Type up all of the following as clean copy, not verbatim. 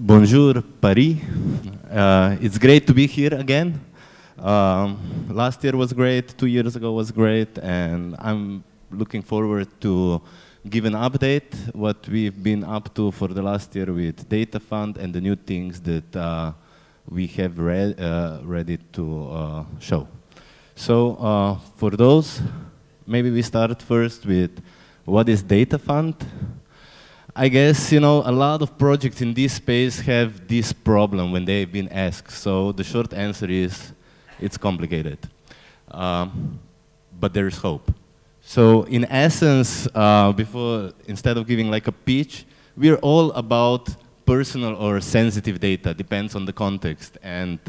Bonjour, Paris. It's great to be here again. Last year was great, 2 years ago was great, and I'm looking forward to give an update what we've been up to for the last year with Data Fund and the new things that we have ready to show. So for those, maybe we start first with what is Data Fund? I guess, you know, a lot of projects in this space have this problem when they've been asked. So the short answer is, it's complicated. But there is hope. So in essence, instead of giving like a pitch, we're all about personal or sensitive data, depends on the context. And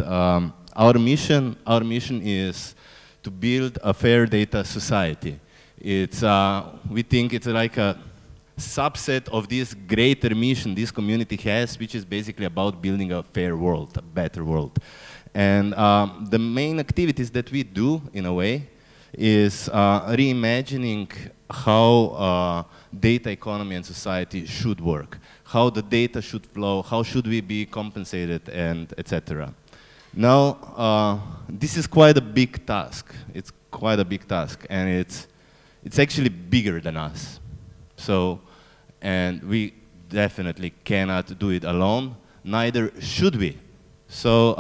our mission is to build a fair data society. It's, we think it's like a subset of this greater mission this community has, which is basically about building a fair world, a better world. And the main activities that we do, in a way, is reimagining how data economy and society should work, how the data should flow, how should we be compensated, and etc. Now, this is quite a big task. It's quite a big task, and it's actually bigger than us. So, and we definitely cannot do it alone, neither should we. So,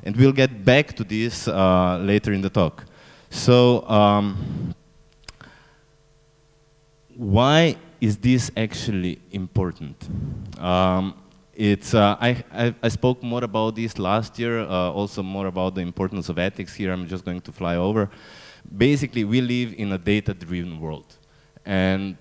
and we'll get back to this later in the talk. So, why is this actually important? I spoke more about this last year, also more about the importance of ethics. Here I'm just going to fly over. Basically, we live in a data-driven world. And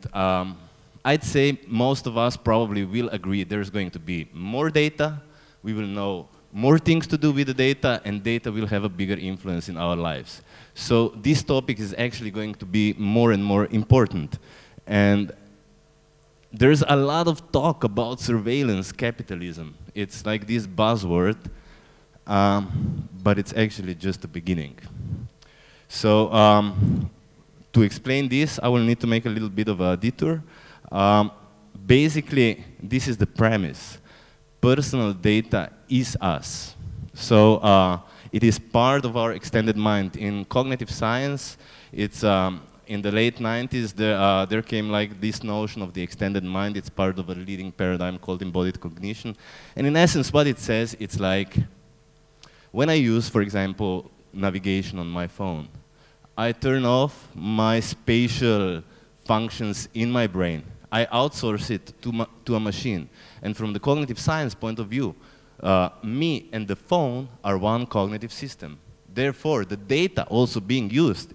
I'd say most of us probably will agree there's going to be more data, we will know more things to do with the data, and data will have a bigger influence in our lives. So this topic is actually going to be more and more important. And there's a lot of talk about surveillance capitalism. It's like this buzzword, but it's actually just the beginning. So to explain this, I will need to make a little bit of a detour. Basically, this is the premise. Personal data is us. So it is part of our extended mind. In cognitive science, it's in the late 90s, there came like this notion of the extended mind. It's part of a leading paradigm called embodied cognition. And in essence, what it says, it's like, when I use, for example, navigation on my phone, I turn off my spatial functions in my brain. I outsource it to a machine. And from the cognitive science point of view, me and the phone are one cognitive system. Therefore, the data also being used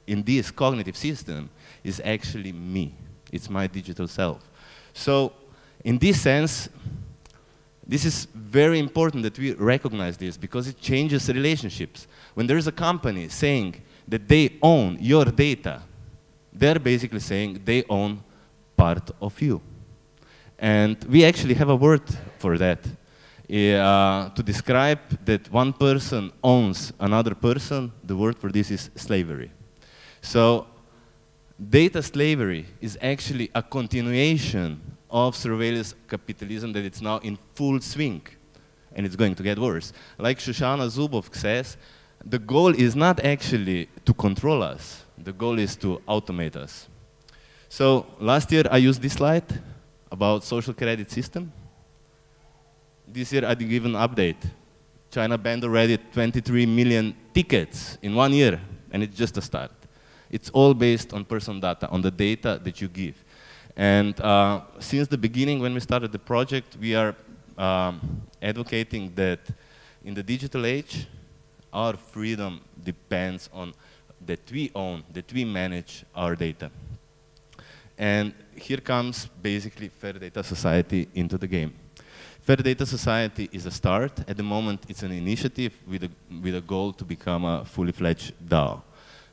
in this cognitive system is actually me. It's my digital self. So in this sense, this is very important that we recognize this because it changes relationships. When there's a company saying that they own your data, they're basically saying they own part of you. And we actually have a word for that. To describe that one person owns another person, the word for this is slavery. So data slavery is actually a continuation of surveillance capitalism that it's now in full swing, and it's going to get worse. Like Shoshana Zuboff says, the goal is not actually to control us. The goal is to automate us. So last year I used this slide about social credit system. This year I did give an update. China banned already 23 million tickets in 1 year, and it's just a start. It's all based on personal data, on the data that you give. And since the beginning, when we started the project, we are advocating that in the digital age, our freedom depends on that we own, that we manage our data. And here comes basically Fair Data Society into the game. Fair Data Society is a start. At the moment, it's an initiative with a goal to become a fully fledged DAO.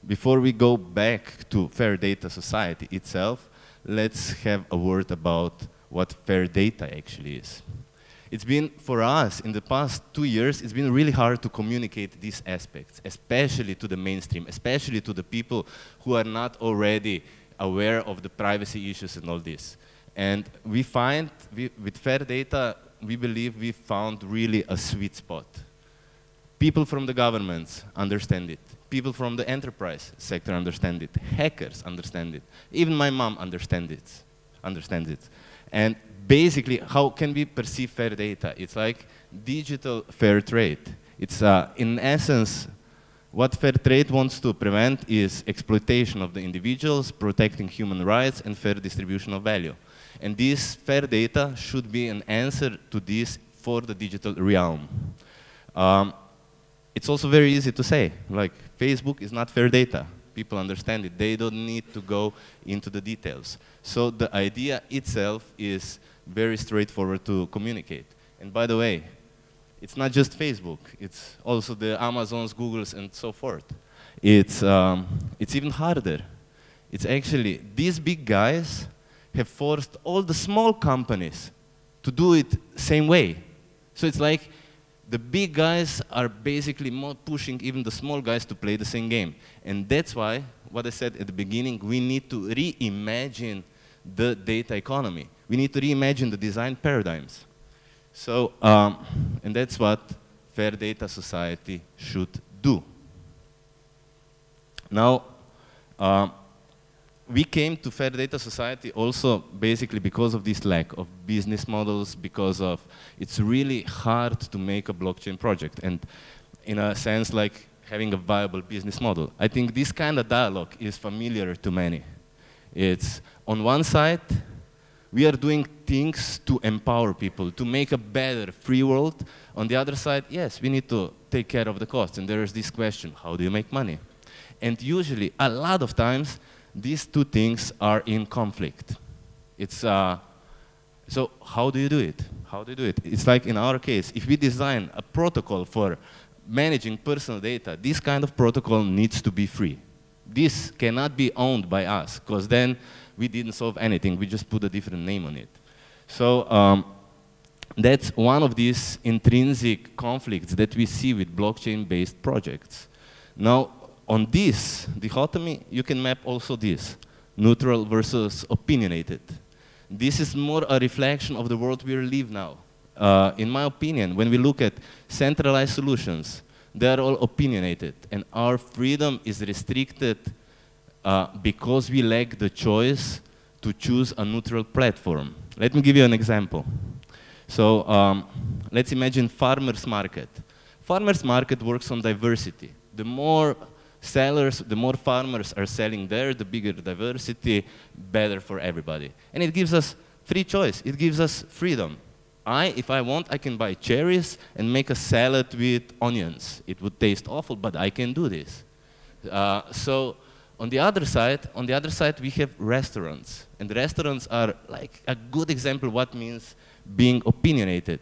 Before we go back to Fair Data Society itself, let's have a word about what fair data actually is. It's been, for us, in the past 2 years, it's been really hard to communicate these aspects, especially to the mainstream, especially to the people who are not already aware of the privacy issues and all this. And we find, with fair data, we believe we found really a sweet spot. People from the governments understand it. People from the enterprise sector understand it. Hackers understand it. Even my mom understands it. And basically, how can we perceive fair data? It's like digital fair trade. It's, in essence, what fair trade wants to prevent is exploitation of the individuals, protecting human rights, and fair distribution of value. And this fair data should be an answer to this for the digital realm. It's also very easy to say, like, Facebook is not fair data. People understand it. They don't need to go into the details. So the idea itself is very straightforward to communicate. And by the way, it's not just Facebook. It's also the Amazons, Googles, and so forth. It's even harder. It's actually, these big guys have forced all the small companies to do it same way. So it's like the big guys are basically more pushing even the small guys to play the same game. And that's why, what I said at the beginning, we need to reimagine the data economy. We need to reimagine the design paradigms. So, and that's what Fair Data Society should do. Now, we came to Fair Data Society also basically because of this lack of business models, because of it's really hard to make a blockchain project, and in a sense like having a viable business model. I think this kind of dialogue is familiar to many. It's on one side, we are doing things to empower people, to make a better free world. On the other side, yes, we need to take care of the costs, and there is this question, how do you make money? And usually, a lot of times, these two things are in conflict. It's, so how do you do it? How do you do it? It's like in our case, if we design a protocol for managing personal data, this kind of protocol needs to be free. This cannot be owned by us, because then we didn't solve anything. We just put a different name on it. So that's one of these intrinsic conflicts that we see with blockchain-based projects. Now, on this dichotomy, you can map also this, neutral versus opinionated. This is more a reflection of the world we live now. In my opinion, when we look at centralized solutions, they are all opinionated, and our freedom is restricted because we lack the choice to choose a neutral platform. Let me give you an example. So let's imagine farmers market. Farmers market works on diversity. The more sellers, the more farmers are selling there, the bigger the diversity, better for everybody. And it gives us free choice. It gives us freedom. If I want, I can buy cherries and make a salad with onions. It would taste awful, but I can do this. So on the other side, we have restaurants. And restaurants are like a good example what means being opinionated.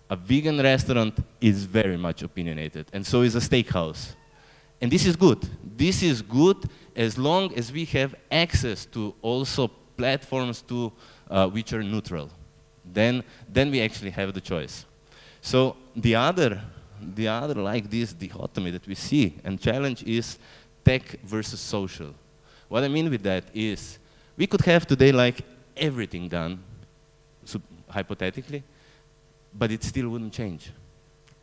A vegan restaurant is very much opinionated, and so is a steakhouse. And this is good. This is good as long as we have access to also platforms to, which are neutral. Then we actually have the choice. So the other like this dichotomy that we see and challenge is tech versus social. What I mean with that is we could have today like everything done, so hypothetically, but it still wouldn't change.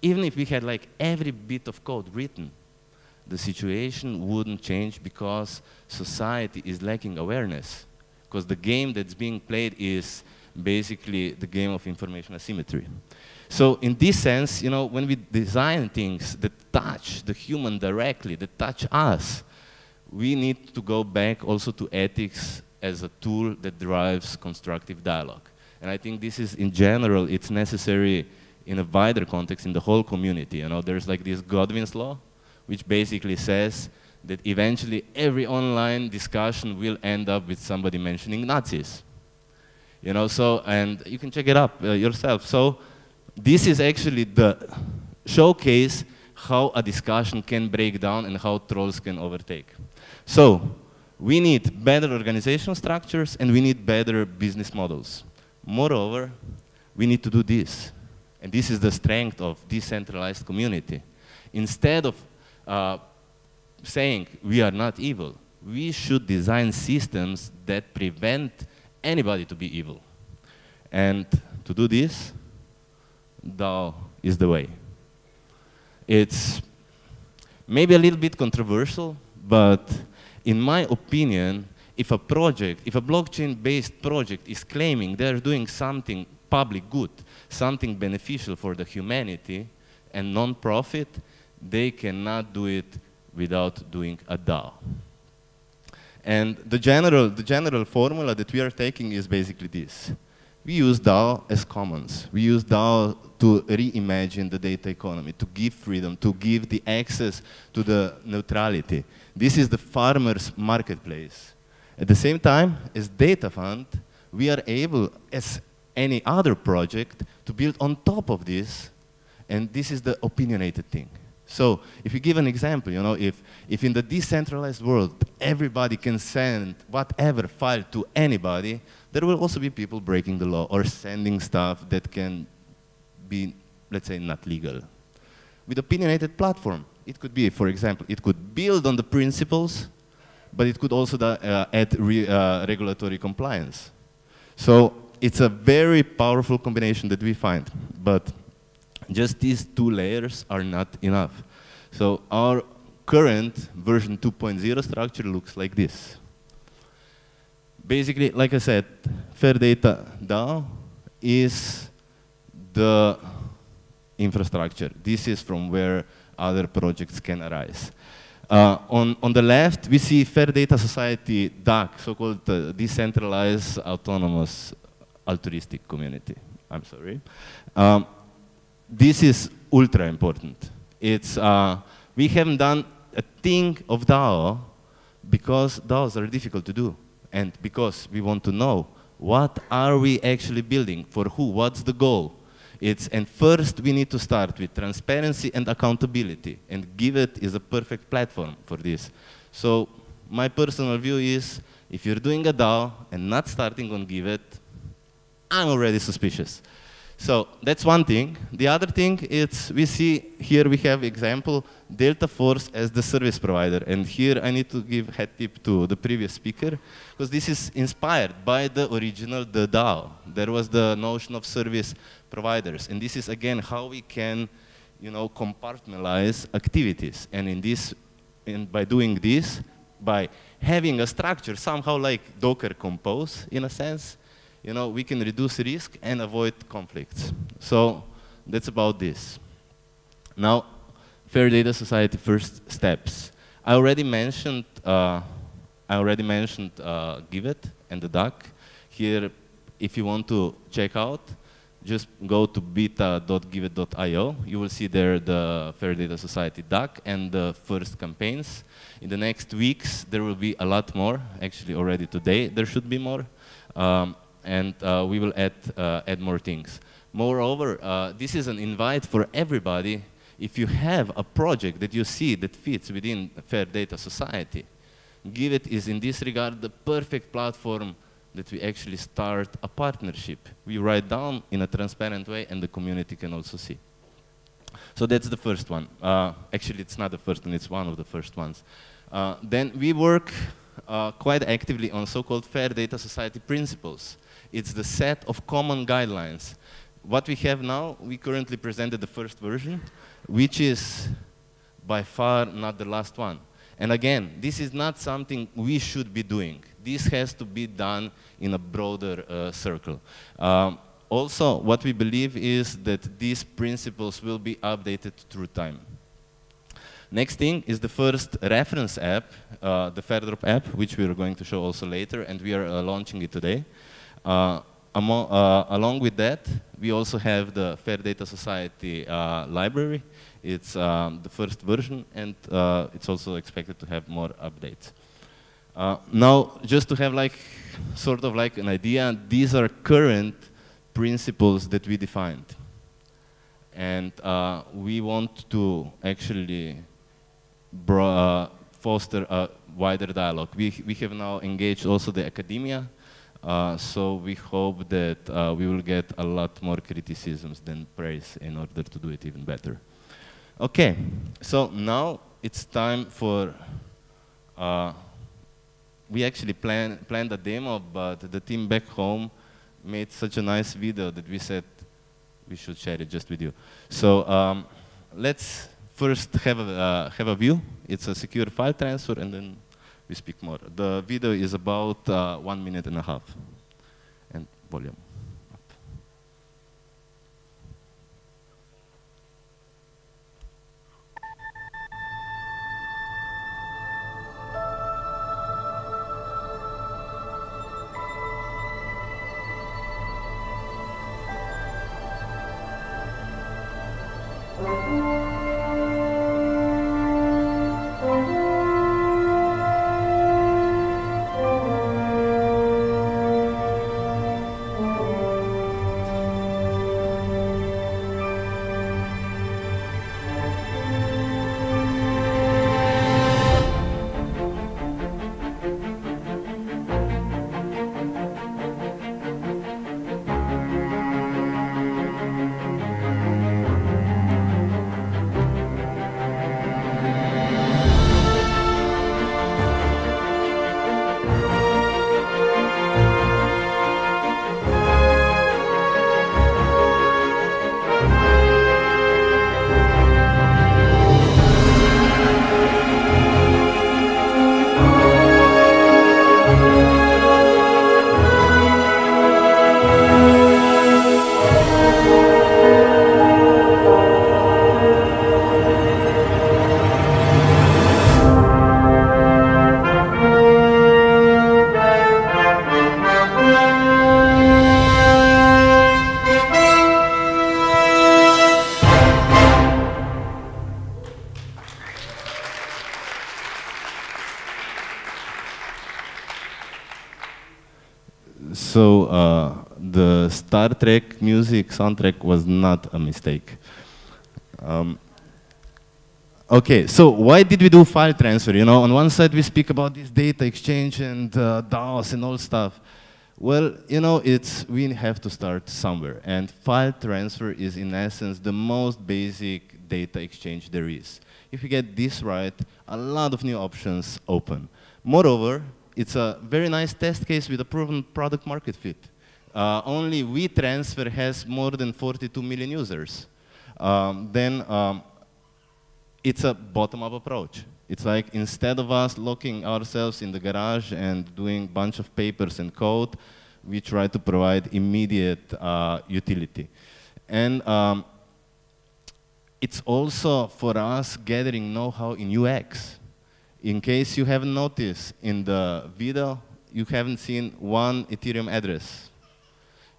Even if we had like every bit of code written, the situation wouldn't change because society is lacking awareness. Because the game that's being played is basically the game of information asymmetry. So in this sense, you know, when we design things that touch the human directly, that touch us, we need to go back also to ethics as a tool that drives constructive dialogue. And I think this is, in general, it's necessary in a wider context in the whole community. You know, there's like this Godwin's law, which basically says that eventually every online discussion will end up with somebody mentioning Nazis. You know, so, and you can check it up yourself. So this is actually the showcase how a discussion can break down and how trolls can overtake. So we need better organizational structures and we need better business models. Moreover, we need to do this. And this is the strength of decentralized community. Instead of saying we are not evil, we should design systems that prevent anybody to be evil. And to do this, DAO is the way. It's maybe a little bit controversial, but in my opinion, if a blockchain-based project is claiming they're doing something public good, something beneficial for the humanity and non-profit, they cannot do it without doing a DAO. And the general formula that we are taking is basically this. We use DAO as commons. We use DAO to reimagine the data economy, to give freedom, to give the access to the neutrality. This is the farmer's marketplace. At the same time, as data fund, we are able, as any other project, to build on top of this, and this is the opinionated thing. So if you give an example, you know, if in the decentralized world everybody can send whatever file to anybody, there will also be people breaking the law or sending stuff that can be, let's say, not legal. With opinionated platform, it could be, for example, it could build on the principles, but it could also add regulatory compliance. So it's a very powerful combination that we find, but just these two layers are not enough. So our current version 2.0 structure looks like this. Basically, like I said, fairdata DAO is the infrastructure. This is from where other projects can arise. On the left, we see Fairdata Society DAC, so-called decentralized autonomous altruistic community. I'm sorry. This is ultra important. It's, we haven't done a thing of DAO because DAOs are difficult to do. And because we want to know what are we actually building, for who, what's the goal. And first we need to start with transparency and accountability, and Giveth is a perfect platform for this. So my personal view is, if you're doing a DAO and not starting on Giveth, I'm already suspicious. So that's one thing. The other thing is, we see here we have example Delta Force as the service provider, and here I need to give head tip to the previous speaker, because this is inspired by the original DAO. There was the notion of service providers, and this is again how we can, you know, compartmentalize activities. And in this, by doing this, by having a structure somehow like Docker Compose in a sense, you know, we can reduce risk and avoid conflicts. So that's about this. Now, Fairdata Society first steps. I already mentioned Giveth and the DAC. Here, if you want to check out, just go to beta.giveth.io. You will see there the Fairdata Society DAC and the first campaigns. In the next weeks, there will be a lot more. Actually, already today, there should be more. And we will add more things. Moreover, this is an invite for everybody. If you have a project that you see that fits within Fairdata Society, Giveth is in this regard the perfect platform that we actually start a partnership. We write down in a transparent way, and the community can also see. So that's the first one. Actually, it's not the first one, it's one of the first ones. Then we work quite actively on so-called Fairdata Society principles. It's the set of common guidelines. What we have now, we currently presented the first version, which is by far not the last one. And again, this is not something we should be doing. This has to be done in a broader circle. Also, what we believe is that these principles will be updated through time. Next thing is the first reference app, the Fairdrop app, which we are going to show also later, and we are launching it today. Along with that, we also have the Fairdata Society library. It's the first version, and it's also expected to have more updates. Now, just to have like sort of like an idea, these are current principles that we defined. And we want to actually foster a wider dialogue. We have now engaged also the academia, so we hope that we will get a lot more criticisms than praise in order to do it even better. Okay, so now it's time for, we actually planned a demo, but the team back home made such a nice video that we said, we should share it just with you. So let's first have a view. It's a secure file transfer, and then we speak more. The video is about 1.5 minutes, and volume. So the Star Trek music soundtrack was not a mistake. Okay, so why did we do file transfer? You know, on one side we speak about this data exchange and DAOs and all stuff. Well, you know, we have to start somewhere, and file transfer is in essence the most basic data exchange there is. If you get this right, a lot of new options open. Moreover, it's a very nice test case with a proven product market fit. Only WeTransfer has more than 42 million users. It's a bottom-up approach. It's like instead of us locking ourselves in the garage and doing a bunch of papers and code, we try to provide immediate utility. And it's also for us gathering know-how in UX. In case you haven't noticed, in the video, you haven't seen one Ethereum address.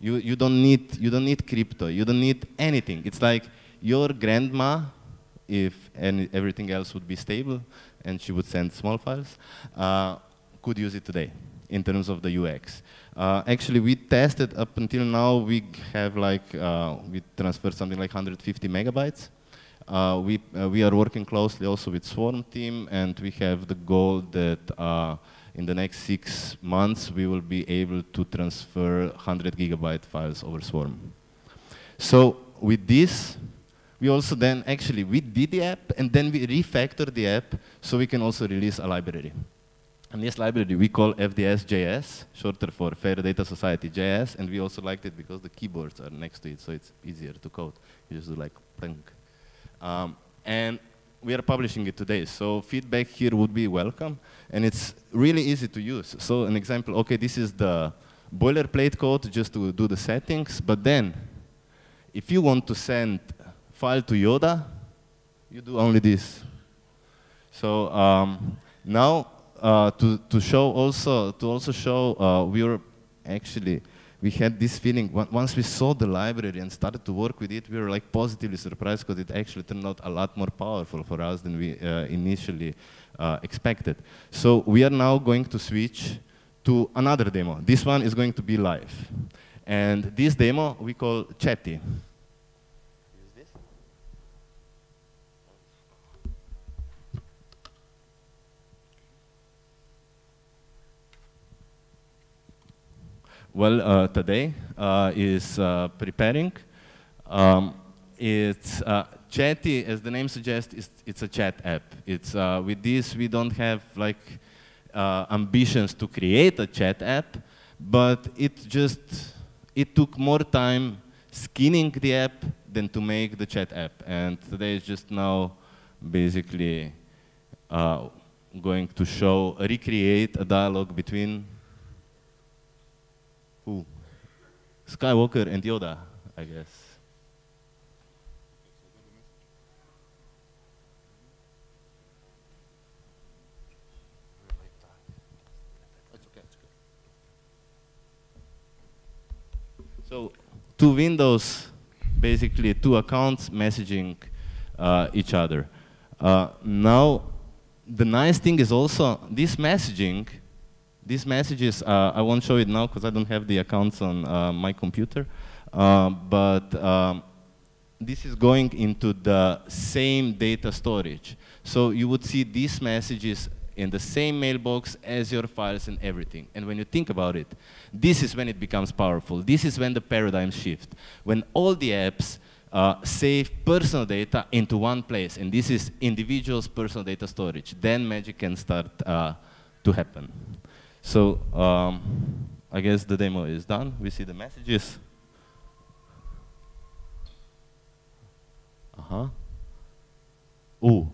You don't need crypto. You don't need anything. It's like your grandma, if everything else would be stable, and she would send small files, could use it today in terms of the UX. Actually, we tested up until now. We have like we transferred something like 150 megabytes. We are working closely also with Swarm team, and we have the goal that in the next 6 months we will be able to transfer 100 gigabyte files over Swarm. So with this, we also then actually we did the app, and then we refactored the app so we can also release a library. And this library we call FDS.js, shorter for Fairdata Society.js, and we also liked it because the keyboards are next to it, so it's easier to code. You just do like plunk. And we are publishing it today, so feedback here would be welcome, and it's really easy to use. So an example, okay, this is the boilerplate code just to do the settings, but then if you want to send file to Yoda, you do only this. So now to also show we had this feeling, once we saw the library and started to work with it, we were like positively surprised because it actually turned out a lot more powerful for us than we initially expected. So we are now going to switch to another demo. This one is going to be live. And this demo we call Chatty. Well, today is preparing. It's Chatty, as the name suggests, it's a chat app. It's with this we don't have like ambitions to create a chat app, but it took more time skinning the app than to make the chat app. And today is just now basically going to show, recreate a dialogue between who? Skywalker and Yoda, I guess. So, two windows, basically two accounts messaging each other. Now, the nice thing is also this messaging, these messages, I won't show it now because I don't have the accounts on my computer, but this is going into the same data storage. So you would see these messages in the same mailbox as your files and everything. And when you think about it, this is when it becomes powerful. This is when the paradigm shifts. When all the apps save personal data into one place, and this is individuals' personal data storage, then magic can start to happen. So I guess the demo is done. We see the messages. Ooh.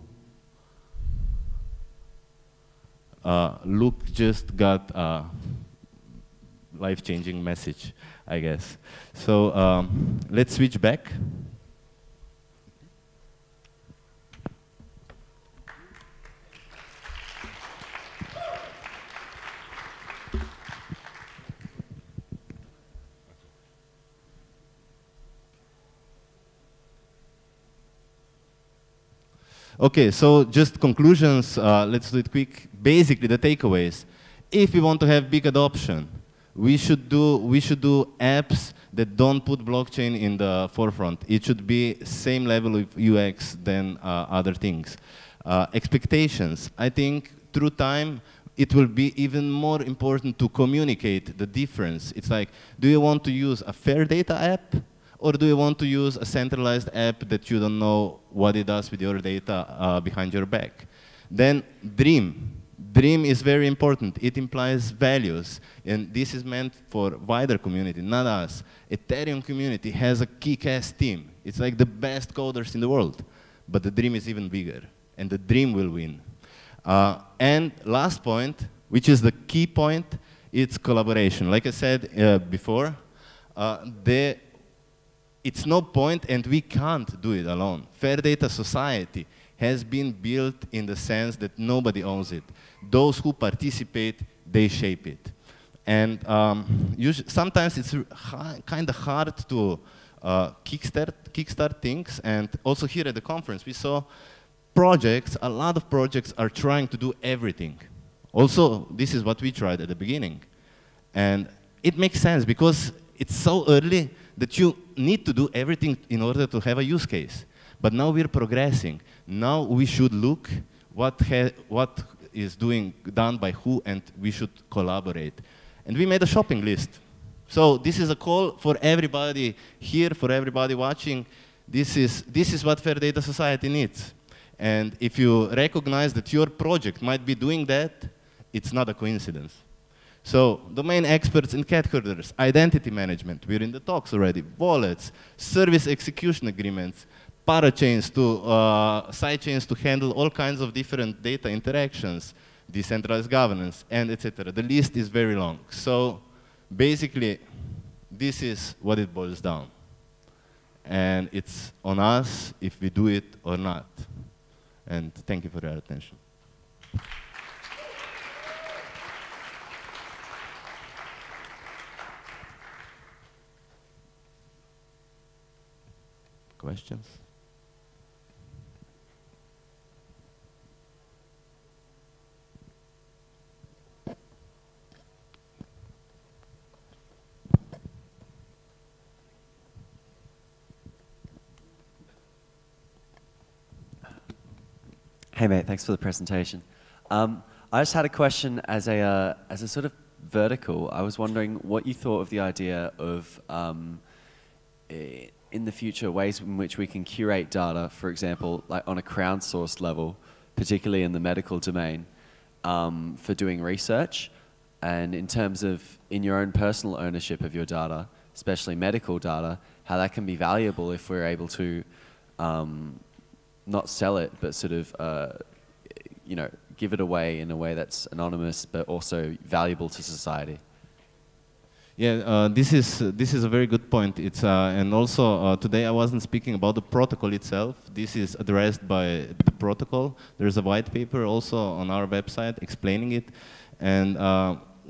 Luke just got a life-changing message, I guess. So let's switch back. Okay, so just conclusions, let's do it quick. Basically, the takeaways. If we want to have big adoption, we should do apps that don't put blockchain in the forefront. It should be same level of UX than other things. Expectations. I think through time, it will be even more important to communicate the difference. It's like, do you want to use a fairdata app? Or do you want to use a centralized app that you don't know what it does with your data behind your back? Then dream. Dream is very important. It implies values. And this is meant for wider community, not us. Ethereum community has a kick-ass team. It's like the best coders in the world. But the dream is even bigger. And the dream will win. And last point, which is the key point, it's collaboration. Like I said before, it's no point, and we can't do it alone. Fair data society has been built in the sense that nobody owns it. Those who participate, they shape it. And sometimes it's kind of hard to kickstart things. And also here at the conference, we saw projects, a lot of projects are trying to do everything. Also, this is what we tried at the beginning. And it makes sense because it's so early that you need to do everything in order to have a use case. But now we're progressing. Now we should look what is done by who, and we should collaborate. And we made a shopping list. So this is a call for everybody here, for everybody watching. This is what Fair Data Society needs. And if you recognize that your project might be doing that, it's not a coincidence. So domain experts in cat herders, identity management, we're in the talks already, wallets, service execution agreements, parachains to sidechains to handle all kinds of different data interactions, decentralized governance, and etc. The list is very long. So basically, this is what it boils down. And it's on us if we do it or not. And thank you for your attention. Questions? Hey mate, thanks for the presentation. I just had a question as a sort of vertical. I was wondering what you thought of the idea of in the future, ways in which we can curate data, for example, like on a crowdsourced level, particularly in the medical domain, for doing research, and in terms of in your own personal ownership of your data, especially medical data, how that can be valuable if we're able to not sell it, but sort of you know, give it away in a way that's anonymous but also valuable to society. Yeah, this is a very good point. It's and also today I wasn't speaking about the protocol itself. This is addressed by the protocol. There's a white paper also on our website explaining it, and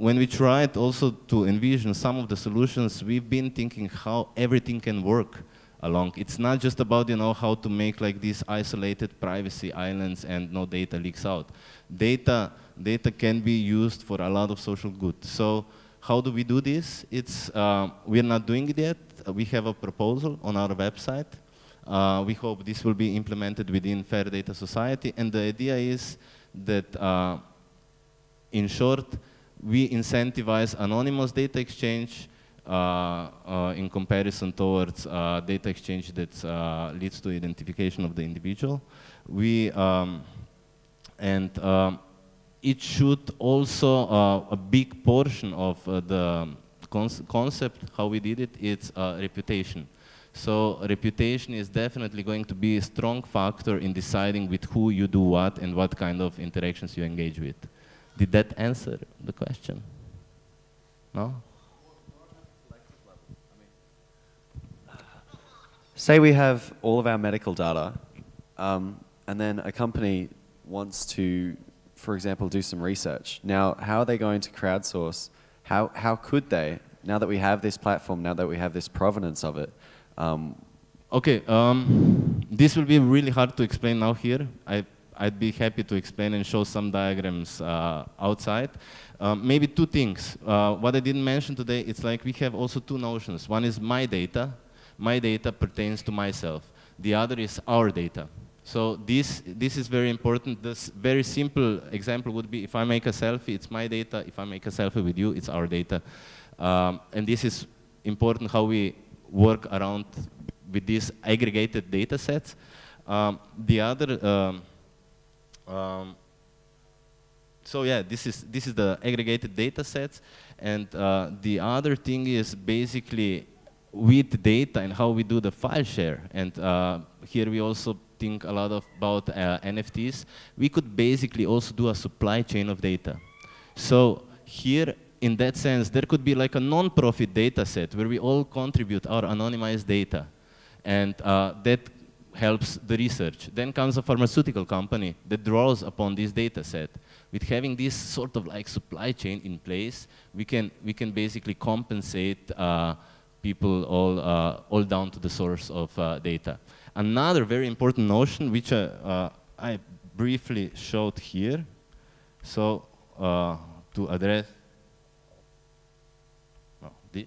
when we tried also to envision some of the solutions, we've been thinking how everything can work along. It's not just about, you know, how to make like these isolated privacy islands and no data leaks out. Data can be used for a lot of social good. So how do we do this? It's we're not doing it yet. We have a proposal on our website. We hope this will be implemented within Fair Data Society, and the idea is that in short, we incentivize anonymous data exchange in comparison towards data exchange that leads to identification of the individual. It should also, a big portion of the concept, how we did it, it's reputation. So reputation is definitely going to be a strong factor in deciding with who you do what and what kind of interactions you engage with. Did that answer the question? No? Say we have all of our medical data, and then a company wants to, for example, do some research. Now, how are they going to crowdsource? How could they, now that we have this platform, now that we have this provenance of it? Okay, this will be really hard to explain now here. I'd be happy to explain and show some diagrams outside. Maybe two things. What I didn't mention today, it's like we have also two notions. One is my data. My data pertains to myself. The other is our data. So this is very important. This very simple example would be if I make a selfie, it's my data. If I make a selfie with you, it's our data. And this is important how we work around with these aggregated data sets. The other, so yeah, this is the aggregated data sets. And the other thing is basically with data and how we do the file share. And here we also think a lot about NFTs. We could basically also do a supply chain of data. So here, in that sense, there could be like a non-profit data set where we all contribute our anonymized data. And that helps the research. Then comes a pharmaceutical company that draws upon this data set. With having this sort of like supply chain in place, we can basically compensate people all down to the source of data. Another very important notion, which I briefly showed here, so to address, no, this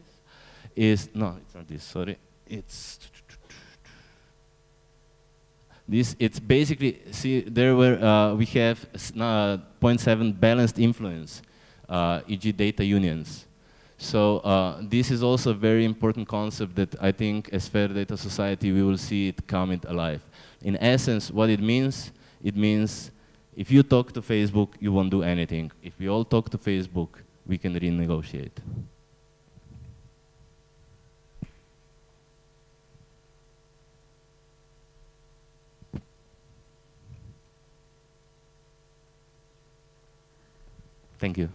is, no, it's not this, sorry, it's this. It's basically, see, there were, we have 0.7 balanced influence, e.g. data unions. So this is also a very important concept that I think as Fair Data Society we will see it coming alive. In essence, what it means if you talk to Facebook, you won't do anything. If we all talk to Facebook, we can renegotiate. Thank you.